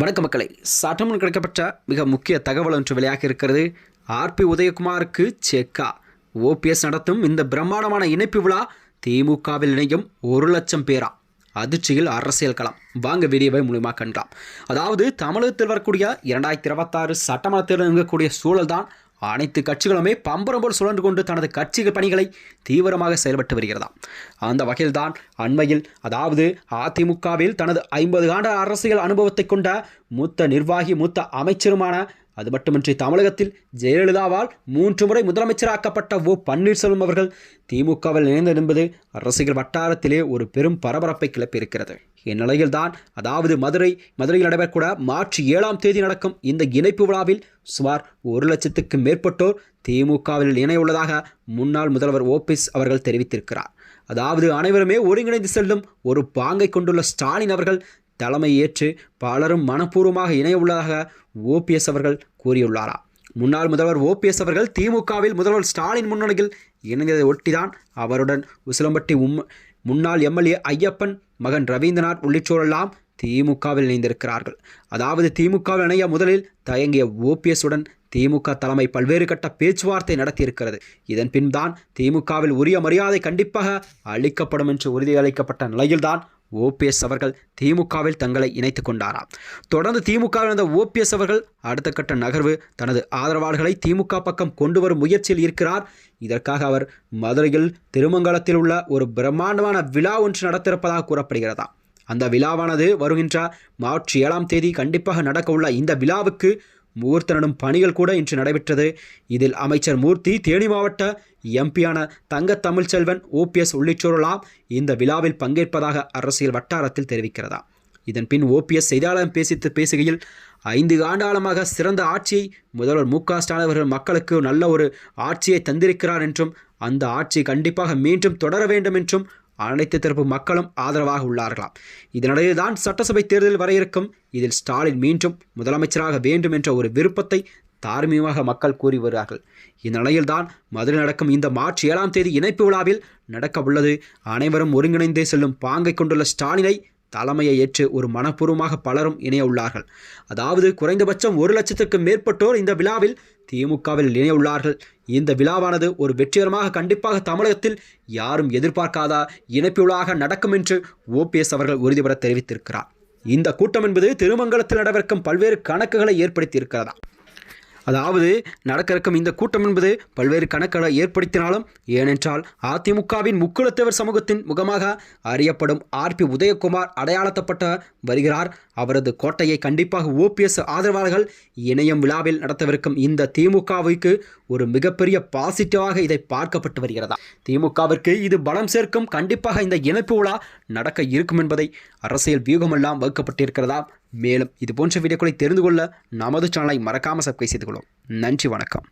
வணக்க மக்களை, சட்டமுன் கிடைக்கப்பட்ட மிக முக்கிய தகவல் ஒன்று வெளியாக இருக்கிறது. ஆர்பி உதயகுமாருக்கு செக்கா. ஓபிஎஸ் நடத்தும் இந்த பிரம்மாண்டமான இணைப்பு விழா திமுகவில் இணையும் 1,00,000 பேரா? அதிர்ச்சியில் அரசியல் களம். வாங்க வீடியோவை மூலமாக காணலாம். அதாவது தமிழகத்தில் வரக்கூடிய 2026 சட்டமன்ற தேர்தல் இருக்கக்கூடிய சூழல் தான் அனைத்து கட்சிகளுமே பம்பரம் போல் சுழன்று கொண்டு தனது கட்சிகள் பணிகளை தீவிரமாக செயல்பட்டு வருகிறதாம். அந்த வகையில்தான் அண்மையில், அதாவது அதிமுகவில் தனது 50 ஆண்டு அரசியல் அனுபவத்தை கொண்ட மூத்த நிர்வாகி, மூத்த அமைச்சருமான, அது மட்டுமின்றி தமிழகத்தில் ஜெயலலிதாவால் 3 முறை முதலமைச்சராக்கப்பட்ட பன்னீர்செல்வம் அவர்கள் திமுகவில் இணைந்தது என்பது அரசியல் வட்டாரத்திலே ஒரு பெரும் பரபரப்பை கிளப்பியிருக்கிறது. இந்நிலையில்தான், அதாவது மதுரையில் நடைபெறக்கூட மார்ச் 7ஆம் தேதி நடக்கும் இந்த இணைப்பு விழாவில் சுமார் 1,00,000க்கும் மேற்பட்டோர் திமுகவில் இணையுள்ளதாக முன்னாள் முதல்வர் ஓபிஎஸ் அவர்கள் தெரிவித்திருக்கிறார். அதாவது அனைவருமே ஒருங்கிணைந்து செல்லும் ஒரு பாங்கை கொண்டுள்ள ஸ்டாலின் அவர்கள் தலைமை ஏற்று பலரும் மனப்பூர்வமாக இணைய உள்ளதாக ஓபிஎஸ் அவர்கள் கூறியுள்ளாரா. முன்னாள் முதல்வர் ஓபிஎஸ் அவர்கள் திமுகவில் முதல்வர் ஸ்டாலின் முன்னணியில் இணைந்ததை ஒட்டிதான் அவருடன் உசிலம்பட்டி முன்னாள் எம்எல்ஏ ஐயப்பன், மகன் ரவீந்திரநாத் உள்ளிட்டோரெல்லாம் திமுகவில் இணைந்திருக்கிறார்கள். அதாவது திமுகவில் இணைய முதலில் தயங்கிய ஓபிஎஸ் உடன் திமுக தலைமை பல்வேறு கட்ட பேச்சுவார்த்தை நடத்தியிருக்கிறது. இதன் பின் தான் திமுகவில் உரிய மரியாதை கண்டிப்பாக அளிக்கப்படும் என்று உறுதியளிக்கப்பட்ட நிலையில்தான் ஓபிஎஸ் அவர்கள் திமுகவில் தங்களை இணைத்துக் கொண்டாராம். தொடர்ந்து திமுகவில் இருந்த ஓபிஎஸ் அவர்கள் அடுத்த கட்ட நகர்வு தனது ஆதரவாளர்களை திமுக பக்கம் கொண்டு வரும் முயற்சியில் இருக்கிறார். இதற்காக அவர் மதுரையில் திருமங்கலத்தில் உள்ள ஒரு பிரம்மாண்டமான விழா ஒன்று நடத்திருப்பதாக கூறப்படுகிறதா. அந்த விழாவானது வருகின்ற மார்ச் 7ஆம் தேதி கண்டிப்பாக நடக்க உள்ள இந்த விழாவுக்கு முகூர்த்த நடும் பணிகள் கூட இன்று நடைபெற்றது. இதில் அமைச்சர் மூர்த்தி, தேனி மாவட்ட எம்பியான தங்க தமிழ்ச்செல்வன், ஓபிஎஸ் உள்ளிட்டோரெல்லாம் இந்த விழாவில் பங்கேற்பதாக அரசியல் வட்டாரத்தில் தெரிவிக்கிறதா. இதன் பின் ஓபிஎஸ் செய்தியாளர் பேசுகையில் 5 ஆண்டு காலமாக சிறந்த ஆட்சியை முதல்வர் மு.க. ஸ்டாலின் அவர்கள் மக்களுக்கு நல்ல ஒரு ஆட்சியை தந்திருக்கிறார் என்றும், அந்த ஆட்சி கண்டிப்பாக மீண்டும் தொடர வேண்டும் என்றும் அனைத்து தரப்பு மக்களும் ஆதரவாக உள்ளார்களாம். இதனிடையே தான் சட்டசபை தேர்தலில் வர இருக்கும். இதில் ஸ்டாலின் மீண்டும் முதலமைச்சராக வேண்டும் என்ற ஒரு விருப்பத்தை தார்மீகமாக மக்கள் கூறி வருகிறார்கள். இந்நிலையில்தான் மதுரை நடக்கும் இந்த மார்ச் 7ஆம் தேதி இணைப்பு விழாவில் நடக்க உள்ளது. அனைவரும் ஒருங்கிணைந்தே செல்லும் பாங்கை கொண்டுள்ள ஸ்டாலினை தலைமையை ஏற்று ஒரு மனப்பூர்வமாக பலரும் இணைய உள்ளார்கள். அதாவது குறைந்தபட்சம் 1,00,000க்கும் மேற்பட்டோர் இந்த விழாவில் திமுகவில் இணைய உள்ளார்கள். இந்த விழாவானது ஒரு வெற்றிகரமாக கண்டிப்பாக தமிழகத்தில் யாரும் எதிர்பார்க்காத இணைப்பு விழாவாக நடக்கும் என்று ஓபிஎஸ் அவர்கள் உறுதிபட தெரிவித்திருக்கிறார். இந்த கூட்டம் என்பது திருமங்கலத்தில் நடைபெறும் பல்வேறு கணக்குகளை ஏற்படுத்தி இருக்கிறதா. அதாவது நடக்க இருக்கும் இந்த கூட்டம் என்பது பல்வேறு கணக்குகளை ஏற்படுத்தினாலும், ஏனென்றால் அதிமுகவின் முக்குலத்தேவர் சமூகத்தின் முகமாக அறியப்படும் ஆர்பி உதயகுமார் அடையாளத்தப்பட்ட வருகிறார். அவரது கோட்டையை கண்டிப்பாக ஓபிஎஸ் ஆதரவாளர்கள் இணையம் விழாவில் நடத்தவிருக்கும் இந்த திமுகவுக்கு ஒரு மிகப்பெரிய பாசிட்டிவாக இதை பார்க்கப்பட்டு வருகிறதா. திமுகவிற்கு இது பலம் சேர்க்கும். கண்டிப்பாக இந்த இணைப்பு விழா நடக்க இருக்கும் என்பதை அரசியல் வியூகமெல்லாம் வகுக்கப்பட்டிருக்கிறதா. மேலும் இது போன்ற வீடியோக்களை தெரிந்து கொள்ள நமது சேனலை மறக்காமல் சப்ஸ்கிரைப் செய்து கொள்ளும். நன்றி, வணக்கம்.